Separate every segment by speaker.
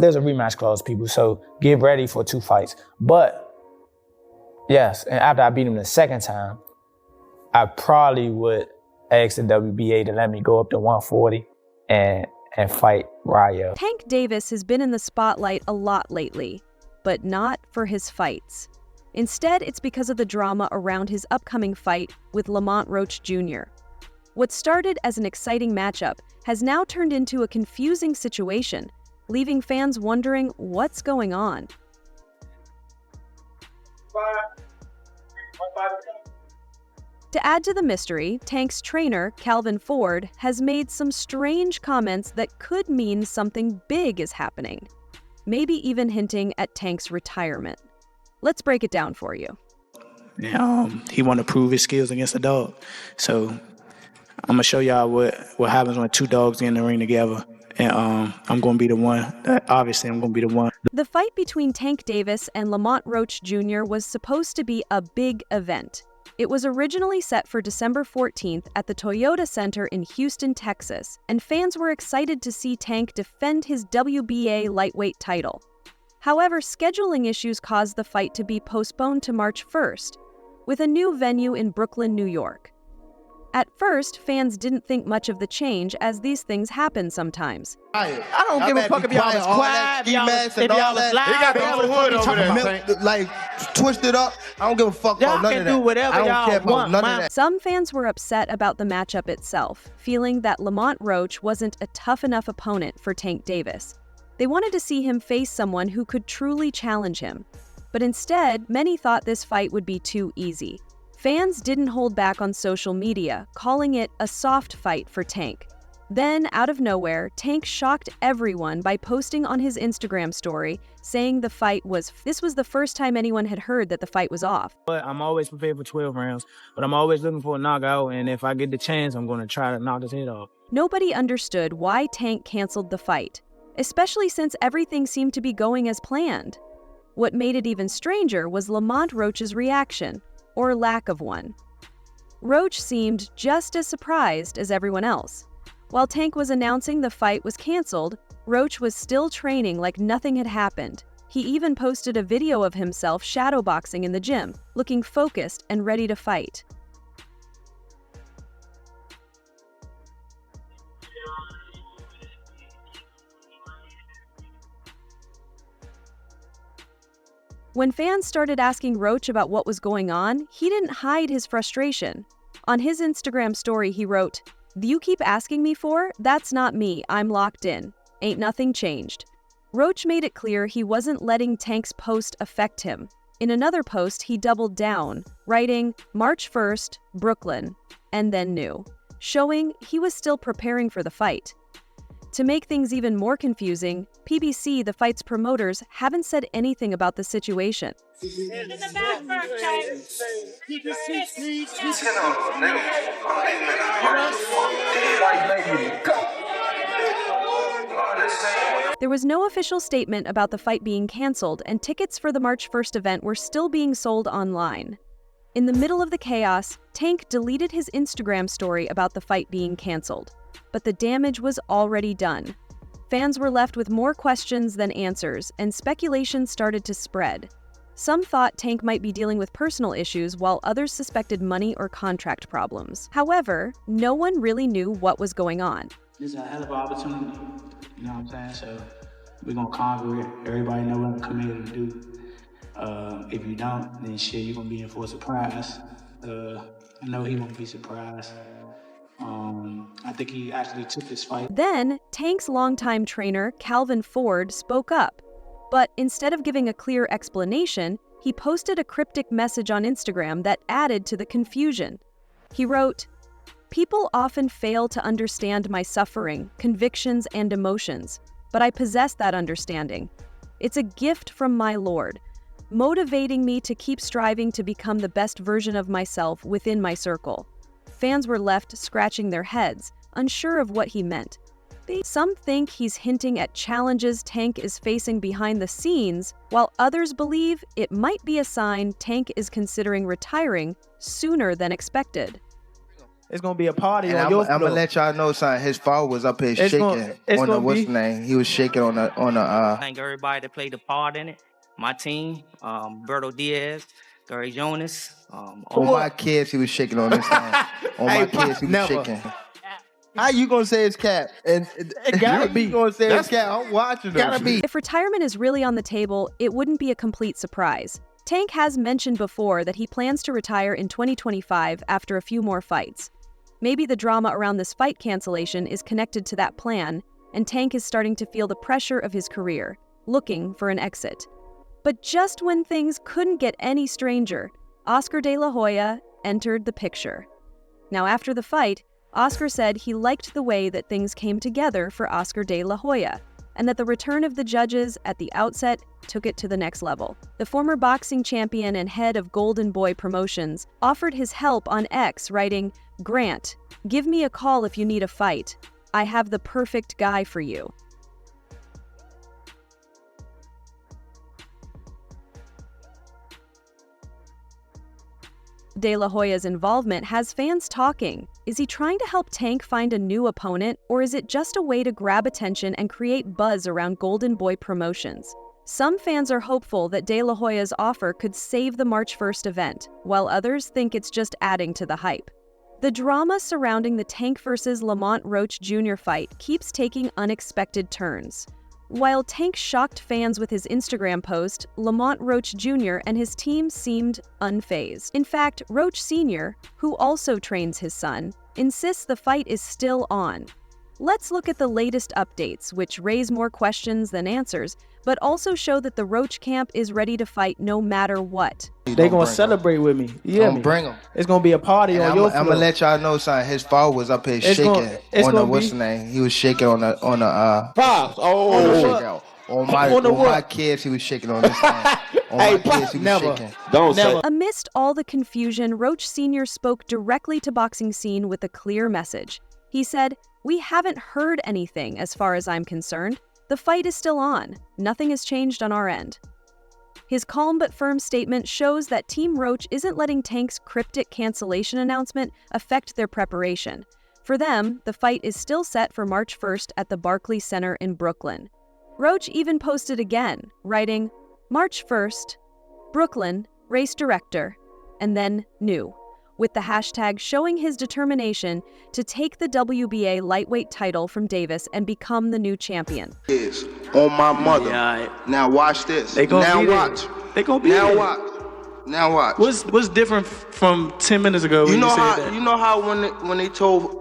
Speaker 1: There's a rematch clause, people, so get ready for 2 fights. But, yes, and after I beat him the second time, I probably would ask the WBA to let me go up to 140 and fight Raya.
Speaker 2: Tank Davis has been in the spotlight a lot lately, but not for his fights. Instead, it's because of the drama around his upcoming fight with Lamont Roach Jr. What started as an exciting matchup has now turned into a confusing situation, leaving fans wondering what's going on. To add to the mystery, Tank's trainer, Calvin Ford, has made some strange comments that could mean something big is happening, maybe even hinting at Tank's retirement. Let's break it down for you.
Speaker 3: He want to prove his skills against a dog. So I'm going to show y'all what happens when 2 dogs get in the ring together. And I'm going to be the one. Obviously, I'm going to be the one.
Speaker 2: The fight between Tank Davis and Lamont Roach Jr. was supposed to be a big event. It was originally set for December 14th at the Toyota Center in Houston, Texas, and fans were excited to see Tank defend his WBA lightweight title. However, scheduling issues caused the fight to be postponed to March 1st, with a new venue in Brooklyn, New York. At first, fans didn't think much of the change, as these things happen sometimes.
Speaker 4: I don't give a fuck if y'all was quiet, if y'all was loud.
Speaker 5: He got the whole hood over there.
Speaker 4: Like, twist it up. I don't give a fuck about none of that.
Speaker 3: Y'all can do whatever y'all want.
Speaker 4: None of that.
Speaker 2: Some fans were upset about the matchup itself, feeling that Lamont Roach wasn't a tough enough opponent for Tank Davis. They wanted to see him face someone who could truly challenge him. But instead, many thought this fight would be too easy. Fans didn't hold back on social media, calling it a soft fight for Tank. Then, out of nowhere, Tank shocked everyone by posting on his Instagram story, saying this was the first time anyone had heard that the fight was off.
Speaker 3: But I'm always prepared for 12 rounds, but I'm always looking for a knockout, and if I get the chance, I'm going to try to knock his head off.
Speaker 2: Nobody understood why Tank canceled the fight, especially since everything seemed to be going as planned. What made it even stranger was Lamont Roach's reaction, or lack of one. Roach seemed just as surprised as everyone else. While Tank was announcing the fight was canceled, Roach was still training like nothing had happened. He even posted a video of himself shadowboxing in the gym, looking focused and ready to fight. When fans started asking Roach about what was going on, he didn't hide his frustration. On his Instagram story, he wrote, "You keep asking me for? That's not me. I'm locked in. Ain't nothing changed." Roach made it clear he wasn't letting Tank's post affect him. In another post, he doubled down, writing, "March 1st, Brooklyn," and then new, showing he was still preparing for the fight. To make things even more confusing, PBC, the fight's promoters, haven't said anything about the situation. There was no official statement about the fight being canceled, and tickets for the March 1st event were still being sold online. In the middle of the chaos, Tank deleted his Instagram story about the fight being canceled. But the damage was already done. Fans were left with more questions than answers, and speculation started to spread. Some thought Tank might be dealing with personal issues, while others suspected money or contract problems. However, no one really knew what was going on.
Speaker 3: This is a hell of an opportunity, you know what I'm saying? So we're going to conquer it. Everybody know what I'm committed to do. If you don't, then shit, you're going to be in for a surprise. I know he won't be surprised. I think he actually took this fight.
Speaker 2: Then, Tank's longtime trainer, Calvin Ford, spoke up. But instead of giving a clear explanation, he posted a cryptic message on Instagram that added to the confusion. He wrote, "People often fail to understand my suffering, convictions, and emotions, but I possess that understanding. It's a gift from my Lord, motivating me to keep striving to become the best version of myself within my circle." Fans were left scratching their heads, unsure of what he meant. Some think he's hinting at challenges Tank is facing behind the scenes, while others believe it might be a sign Tank is considering retiring sooner than expected.
Speaker 4: It's gonna be a party
Speaker 6: And
Speaker 4: on your floor.
Speaker 6: I'm gonna let y'all know something. His father was up here shaking on the what's the name? He was shaking on the.
Speaker 7: Thank everybody that played a part in it. My team, Berto Diaz, Gary Jonas.
Speaker 6: On my kids, he was shaking on this thing. On my kids, he was shaking. How you gonna say it's cap? And
Speaker 4: It gotta be.
Speaker 6: You gonna say it's cap? I'm watching. Gotta be.
Speaker 2: If retirement is really on the table, it wouldn't be a complete surprise. Tank has mentioned before that he plans to retire in 2025 after a few more fights. Maybe the drama around this fight cancellation is connected to that plan, and Tank is starting to feel the pressure of his career, looking for an exit. But just when things couldn't get any stranger, Oscar De La Hoya entered the picture. Now, after the fight, Oscar said he liked the way that things came together for Oscar De La Hoya, and that the return of the judges at the outset took it to the next level. The former boxing champion and head of Golden Boy Promotions offered his help on X, writing, "Grant, give me a call if you need a fight. I have the perfect guy for you." De La Hoya's involvement has fans talking. Is he trying to help Tank find a new opponent, or is it just a way to grab attention and create buzz around Golden Boy Promotions? Some fans are hopeful that De La Hoya's offer could save the March 1st event, while others think it's just adding to the hype. The drama surrounding the Tank vs. Lamont Roach Jr. fight keeps taking unexpected turns. While Tank shocked fans with his Instagram post, Lamont Roach Jr. and his team seemed unfazed. In fact, Roach Sr., who also trains his son, insists the fight is still on. Let's look at the latest updates, which raise more questions than answers, but also show that the Roach camp is ready to fight no matter what.
Speaker 4: They gonna celebrate with me. Yeah,
Speaker 6: bring them.
Speaker 4: It's gonna be a party on your floor.
Speaker 6: I'm gonna let y'all know something. His father was up here shaking on the what's the name? He was shaking on the
Speaker 5: Pops.
Speaker 6: On my kids, he was shaking on this thing. On my kids, he was shaking.
Speaker 5: Don't say.
Speaker 2: Amidst all the confusion, Roach Sr. spoke directly to Boxing Scene with a clear message. He said, "We haven't heard anything as far as I'm concerned. The fight is still on. Nothing has changed on our end." His calm but firm statement shows that Team Roach isn't letting Tank's cryptic cancellation announcement affect their preparation. For them, the fight is still set for March 1st at the Barclays Center in Brooklyn. Roach even posted again, writing, "March 1st, Brooklyn, race director," and then new, with the hashtag showing his determination to take the WBA lightweight title from Davis and become the new champion.
Speaker 6: Is on my mother.
Speaker 3: Yeah,
Speaker 6: Now watch this.
Speaker 3: they gonna
Speaker 6: now
Speaker 3: be
Speaker 6: watch.
Speaker 3: there. They gonna be
Speaker 6: Now
Speaker 3: there.
Speaker 6: watch. Now watch.
Speaker 3: What's different from 10 minutes ago when you said that?
Speaker 6: You know how when they told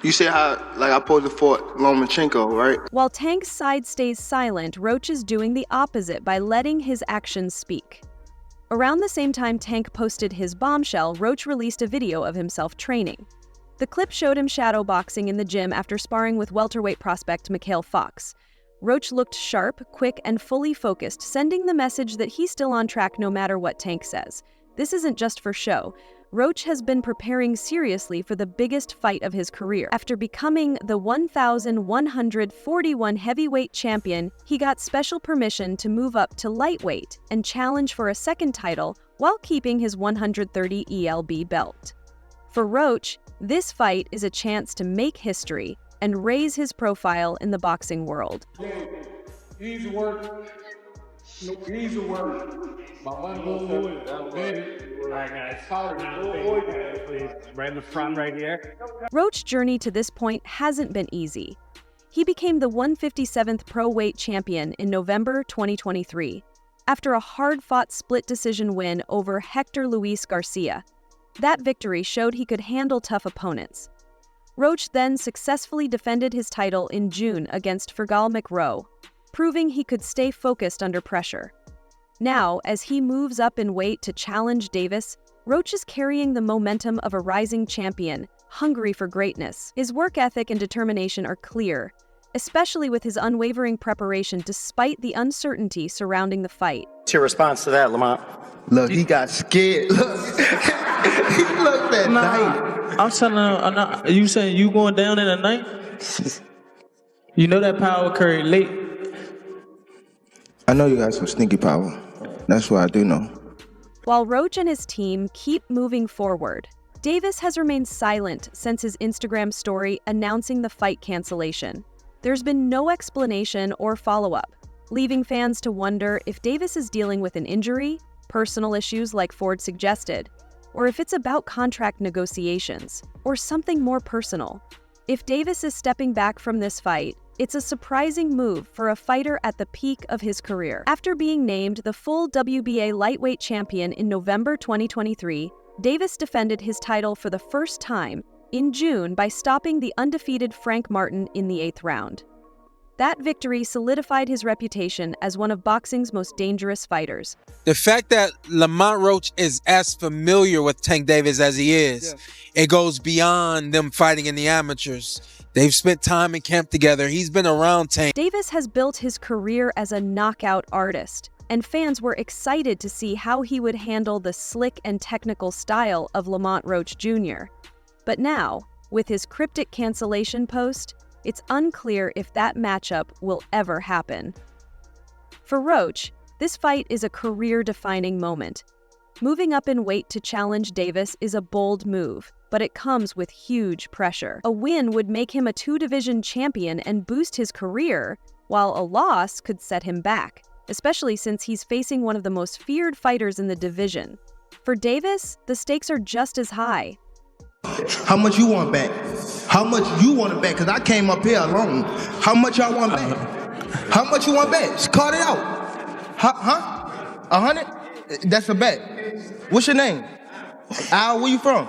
Speaker 6: you say how like I posed for Lomachenko, right?
Speaker 2: While Tank's side stays silent, Roach is doing the opposite by letting his actions speak. Around the same time Tank posted his bombshell, Roach released a video of himself training. The clip showed him shadowboxing in the gym after sparring with welterweight prospect Mikhail Fox. Roach looked sharp, quick, and fully focused, sending the message that he's still on track no matter what Tank says. This isn't just for show. Roach has been preparing seriously for the biggest fight of his career. After becoming the 1,141 heavyweight champion, he got special permission to move up to lightweight and challenge for a second title while keeping his 130 ELB belt. For Roach, this fight is a chance to make history and raise his profile in the boxing world.
Speaker 8: Easy work. Easy work. My money goes right in the front right here.
Speaker 2: Roach's journey to this point hasn't been easy. He became the 157th pro weight champion in November 2023 after a hard-fought split decision win over Hector Luis Garcia. That victory showed he could handle tough opponents. Roach then successfully defended his title in June against Fergal McRow, proving he could stay focused under pressure. Now, as he moves up in weight to challenge Davis, Roach is carrying the momentum of a rising champion, hungry for greatness. His work ethic and determination are clear, especially with his unwavering preparation despite the uncertainty surrounding the fight.
Speaker 3: What's your response to that, Lamont?
Speaker 6: Look, he got scared. Look. He looked at night.
Speaker 4: I'm telling him, you saying you going down in the night? You know that power carry late.
Speaker 6: I know you got some sneaky power. That's what I do know.
Speaker 2: While Roach and his team keep moving forward, Davis has remained silent since his Instagram story announcing the fight cancellation. There's been no explanation or follow-up, leaving fans to wonder if Davis is dealing with an injury, personal issues like Ford suggested, or if it's about contract negotiations, or something more personal. If Davis is stepping back from this fight, it's a surprising move for a fighter at the peak of his career. After being named the full WBA lightweight champion in November 2023, Davis defended his title for the first time in June by stopping the undefeated Frank Martin in the 8th round. That victory solidified his reputation as one of boxing's most dangerous fighters.
Speaker 9: The fact that Lamont Roach is as familiar with Tank Davis as he is, it goes beyond them fighting in the amateurs. They've spent time in camp together. He's been around Tank.
Speaker 2: Davis has built his career as a knockout artist, and fans were excited to see how he would handle the slick and technical style of Lamont Roach Jr. But now, with his cryptic cancellation post, it's unclear if that matchup will ever happen. For Roach, this fight is a career-defining moment. Moving up in weight to challenge Davis is a bold move, but it comes with huge pressure. A win would make him a 2-division champion and boost his career, while a loss could set him back, especially since he's facing one of the most feared fighters in the division. For Davis, the stakes are just as high.
Speaker 6: How much you want back? How much you want to bet? Because I came up here alone. How much y'all want back? How much you want back? Just call it out. Huh? 100? That's a bet. What's your name? Al, where you from?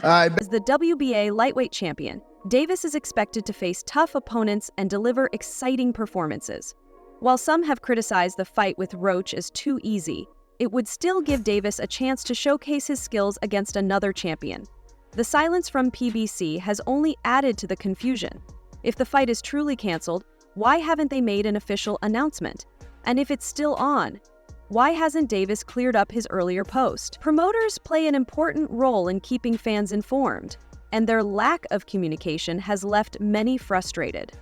Speaker 2: As the WBA lightweight champion, Davis is expected to face tough opponents and deliver exciting performances. While some have criticized the fight with Roach as too easy, it would still give Davis a chance to showcase his skills against another champion. The silence from PBC has only added to the confusion. If the fight is truly canceled, why haven't they made an official announcement? And if it's still on, why hasn't Davis cleared up his earlier post? Promoters play an important role in keeping fans informed, and their lack of communication has left many frustrated.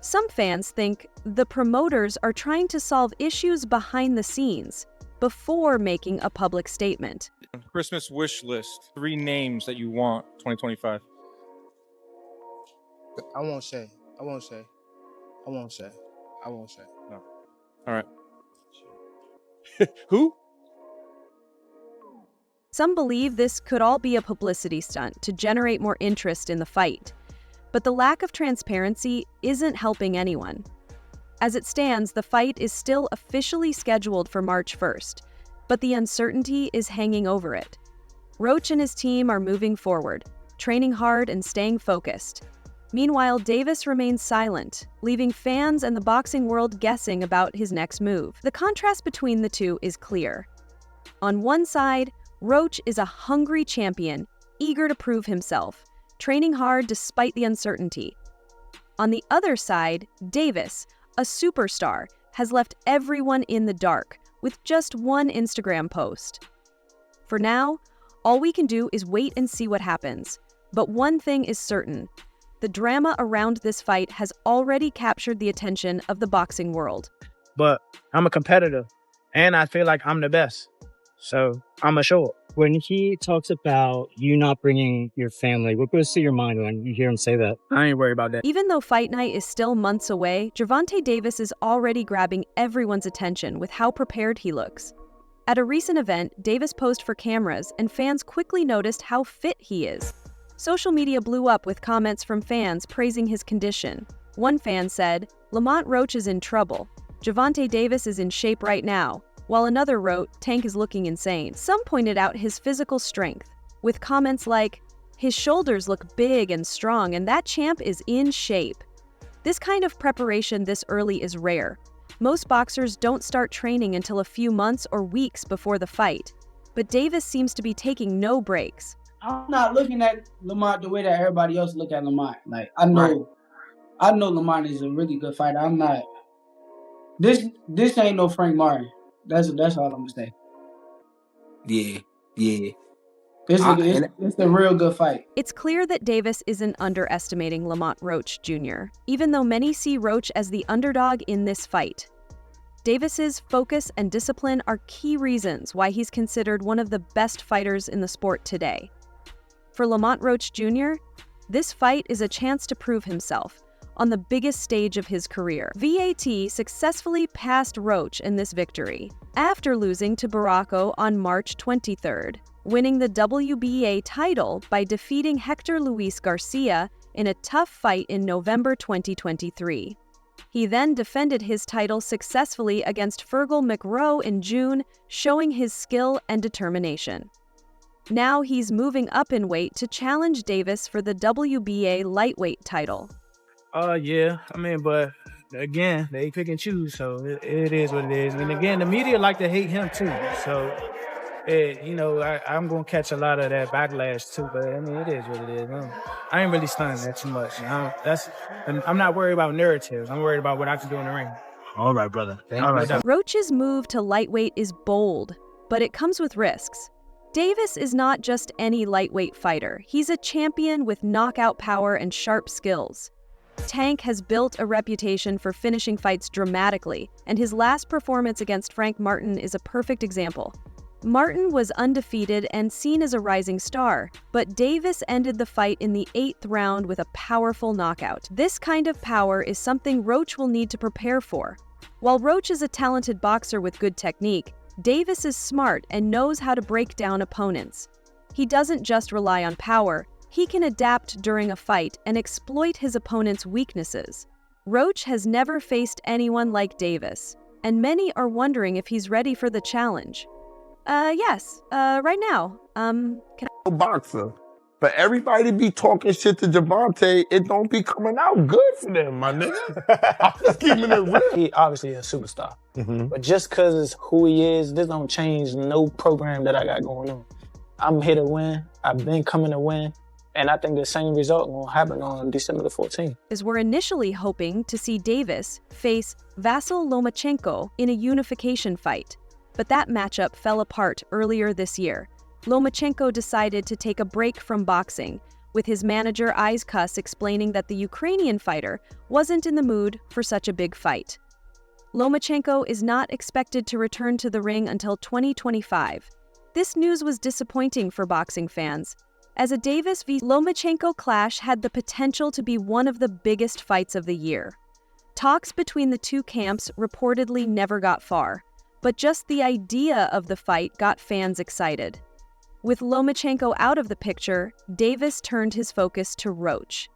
Speaker 2: Some fans think the promoters are trying to solve issues behind the scenes before making a public statement.
Speaker 10: Christmas wish list. 3 names that you want 2025.
Speaker 6: I won't say.
Speaker 10: No. All right. Who?
Speaker 2: Some believe this could all be a publicity stunt to generate more interest in the fight. But the lack of transparency isn't helping anyone. As it stands, the fight is still officially scheduled for March 1st, but the uncertainty is hanging over it. Roach and his team are moving forward, training hard and staying focused. Meanwhile, Davis remains silent, leaving fans and the boxing world guessing about his next move. The contrast between the two is clear. On one side, Roach is a hungry champion, eager to prove himself, training hard despite the uncertainty. On the other side, Davis, a superstar, has left everyone in the dark with just one Instagram post. For now, all we can do is wait and see what happens. But one thing is certain. The drama around this fight has already captured the attention of the boxing world.
Speaker 8: But I'm a competitor, and I feel like I'm the best. So I'm a show up.
Speaker 11: When he talks about you not bringing your family, what goes through your mind when you hear him say that?
Speaker 8: I ain't worried about that.
Speaker 2: Even though fight night is still months away, Gervonta Davis is already grabbing everyone's attention with how prepared he looks. At a recent event, Davis posed for cameras, and fans quickly noticed how fit he is. Social media blew up with comments from fans praising his condition. One fan said, "Lamont Roach is in trouble. Gervonta Davis is in shape right now," while another wrote, "Tank is looking insane." Some pointed out his physical strength, with comments like, "His shoulders look big and strong, and that champ is in shape." This kind of preparation this early is rare. Most boxers don't start training until a few months or weeks before the fight, but Davis seems to be taking no breaks.
Speaker 12: I'm not looking at Lamont the way that everybody else look at Lamont. Like I know Lamont is a really good fighter. I'm not. This ain't no Frank Martin. That's all I'm gonna say.
Speaker 9: Yeah.
Speaker 12: It's a real good fight.
Speaker 2: It's clear that Davis isn't underestimating Lamont Roach Jr., even though many see Roach as the underdog in this fight. Davis's focus and discipline are key reasons why he's considered one of the best fighters in the sport today. For Lamont Roach Jr., this fight is a chance to prove himself on the biggest stage of his career. VAT successfully passed Roach in this victory, after losing to Baracco on March 23rd, winning the WBA title by defeating Hector Luis Garcia in a tough fight in November 2023. He then defended his title successfully against Fergal McRow in June, showing his skill and determination. Now he's moving up in weight to challenge Davis for the WBA lightweight title.
Speaker 8: Yeah. I mean, but again, they pick and choose, so it is what it is. And again, the media like to hate him too. So, I'm going to catch a lot of that backlash too. But I mean, it is what it is. I ain't really stunned that too much. I'm not worried about narratives. I'm worried about what I can do in the ring. All right, brother. All right.
Speaker 2: Roach's move to lightweight is bold, but it comes with risks. Davis is not just any lightweight fighter. He's a champion with knockout power and sharp skills. Tank has built a reputation for finishing fights dramatically, and his last performance against Frank Martin is a perfect example. Martin was undefeated and seen as a rising star, but Davis ended the fight in the 8th round with a powerful knockout. This kind of power is something Roach will need to prepare for. While Roach is a talented boxer with good technique, Davis is smart and knows how to break down opponents. He doesn't just rely on power, he can adapt during a fight and exploit his opponent's weaknesses. Roach has never faced anyone like Davis, and many are wondering if he's ready for the challenge. Yes, right now. Can I...
Speaker 5: Boxer. For everybody to be talking shit to Gervonta, it don't be coming out good for them, my nigga. I'm just keeping it real.
Speaker 1: He obviously a superstar. But just because it's who he is, this don't change no program that I got going on. I'm here to win. I've been coming to win. And I think the same result will happen on December the 14th.
Speaker 2: We're initially hoping to see Davis face Vasyl Lomachenko in a unification fight. But that matchup fell apart earlier this year. Lomachenko decided to take a break from boxing, with his manager Eyes Kuss explaining that the Ukrainian fighter wasn't in the mood for such a big fight. Lomachenko is not expected to return to the ring until 2025. This news was disappointing for boxing fans, as a Davis v. Lomachenko clash had the potential to be one of the biggest fights of the year. Talks between the two camps reportedly never got far, but just the idea of the fight got fans excited. With Lomachenko out of the picture, Davis turned his focus to Roach,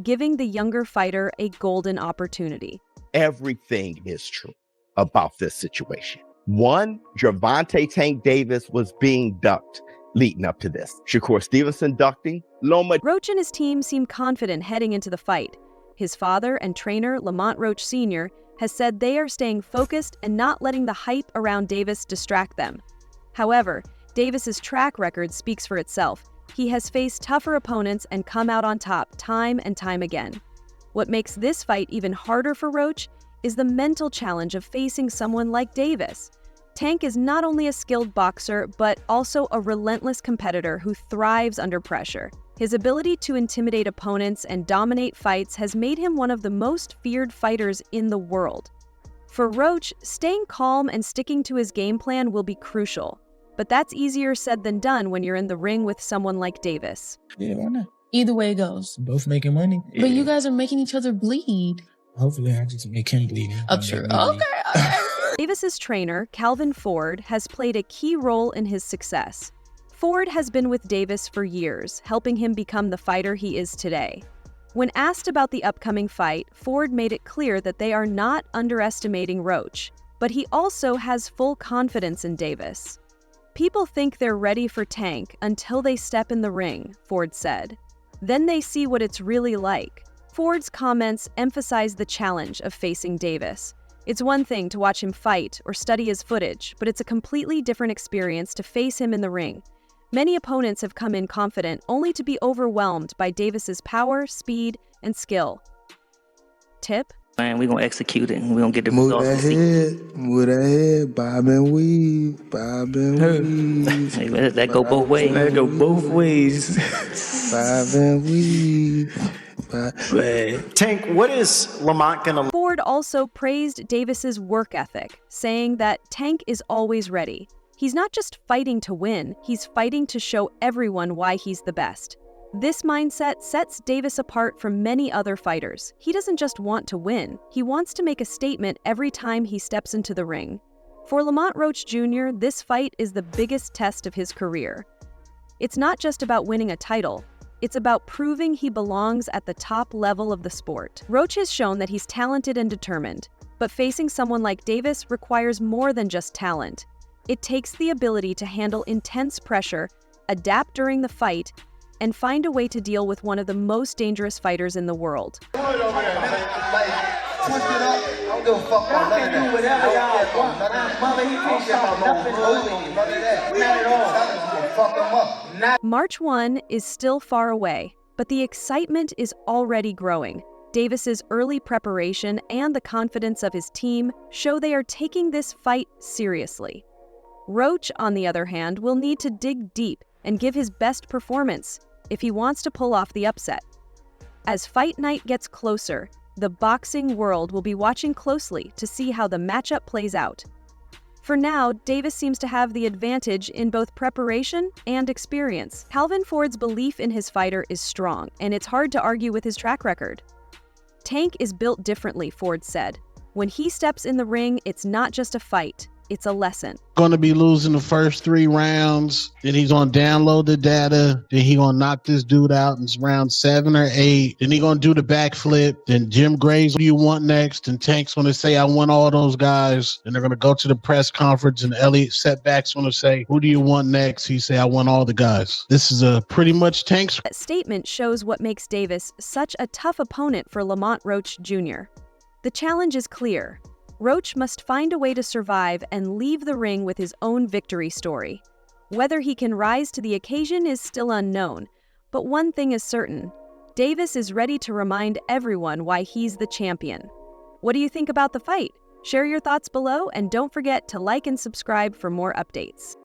Speaker 2: giving the younger fighter a golden opportunity.
Speaker 13: Everything is true about this situation. One, Gervonta Tank Davis was being ducked leading up to this. Shakur Stevenson ducking,
Speaker 2: Roach and his team seem confident heading into the fight. His father and trainer, Lamont Roach Sr., has said they are staying focused and not letting the hype around Davis distract them. However, Davis's track record speaks for itself. He has faced tougher opponents and come out on top time and time again. What makes this fight even harder for Roach is the mental challenge of facing someone like Davis. Tank is not only a skilled boxer, but also a relentless competitor who thrives under pressure. His ability to intimidate opponents and dominate fights has made him one of the most feared fighters in the world. For Roach, staying calm and sticking to his game plan will be crucial. But that's easier said than done when you're in the ring with someone like Davis.
Speaker 14: Yeah, why not?
Speaker 15: Either way it goes.
Speaker 14: Both making money.
Speaker 15: But you guys are making each other bleed.
Speaker 14: Hopefully I just make him bleed.
Speaker 15: Oh, true. Okay.
Speaker 2: Davis's trainer, Calvin Ford, has played a key role in his success. Ford has been with Davis for years, helping him become the fighter he is today. When asked about the upcoming fight, Ford made it clear that they are not underestimating Roach, but he also has full confidence in Davis. People think they're ready for Tank until they step in the ring, Ford said. Then they see what it's really like. Ford's comments emphasize the challenge of facing Davis. It's one thing to watch him fight or study his footage, but it's a completely different experience to face him in the ring. Many opponents have come in confident only to be overwhelmed by Davis's power, speed, and skill. Tip?
Speaker 7: Man, we're going to execute it and we're going to get the
Speaker 6: Move
Speaker 7: results.
Speaker 6: move that head, bob and weave, bob and weave.
Speaker 7: Hey, let that go both ways.
Speaker 14: Let it go both ways.
Speaker 6: Bob and weave.
Speaker 16: Tank, what is Lamont gonna...
Speaker 2: Ford also praised Davis's work ethic, saying that Tank is always ready. He's not just fighting to win, he's fighting to show everyone why he's the best. This mindset sets Davis apart from many other fighters. He doesn't just want to win, he wants to make a statement every time he steps into the ring. For Lamont Roach Jr., this fight is the biggest test of his career. It's not just about winning a title, it's about proving he belongs at the top level of the sport. Roach has shown that he's talented and determined, but facing someone like Davis requires more than just talent. It takes the ability to handle intense pressure, adapt during the fight, and find a way to deal with one of the most dangerous fighters in the world. March 1 is still far away, but the excitement is already growing. Davis's early preparation and the confidence of his team show they are taking this fight seriously. Roach, on the other hand, will need to dig deep and give his best performance if he wants to pull off the upset. As fight night gets closer, the boxing world will be watching closely to see how the matchup plays out. For now, Davis seems to have the advantage in both preparation and experience. Calvin Ford's belief in his fighter is strong, and it's hard to argue with his track record. Tank is built differently, Ford said. When he steps in the ring, it's not just a fight, it's a lesson.
Speaker 17: Going to be losing the first 3 rounds. Then he's going to download the data. Then he's going to knock this dude out in round 7 or 8. Then he's going to do the backflip. Then Jim Gray's, what do you want next? And Tank's going to say, I want all those guys. And they're going to go to the press conference. And Elliot Setback's going to say, who do you want next? He say, I want all the guys. This is a pretty much Tank's.
Speaker 2: That statement shows what makes Davis such a tough opponent for Lamont Roach Jr. The challenge is clear. Roach must find a way to survive and leave the ring with his own victory story. Whether he can rise to the occasion is still unknown, but one thing is certain: Davis is ready to remind everyone why he's the champion. What do you think about the fight? Share your thoughts below and don't forget to like and subscribe for more updates.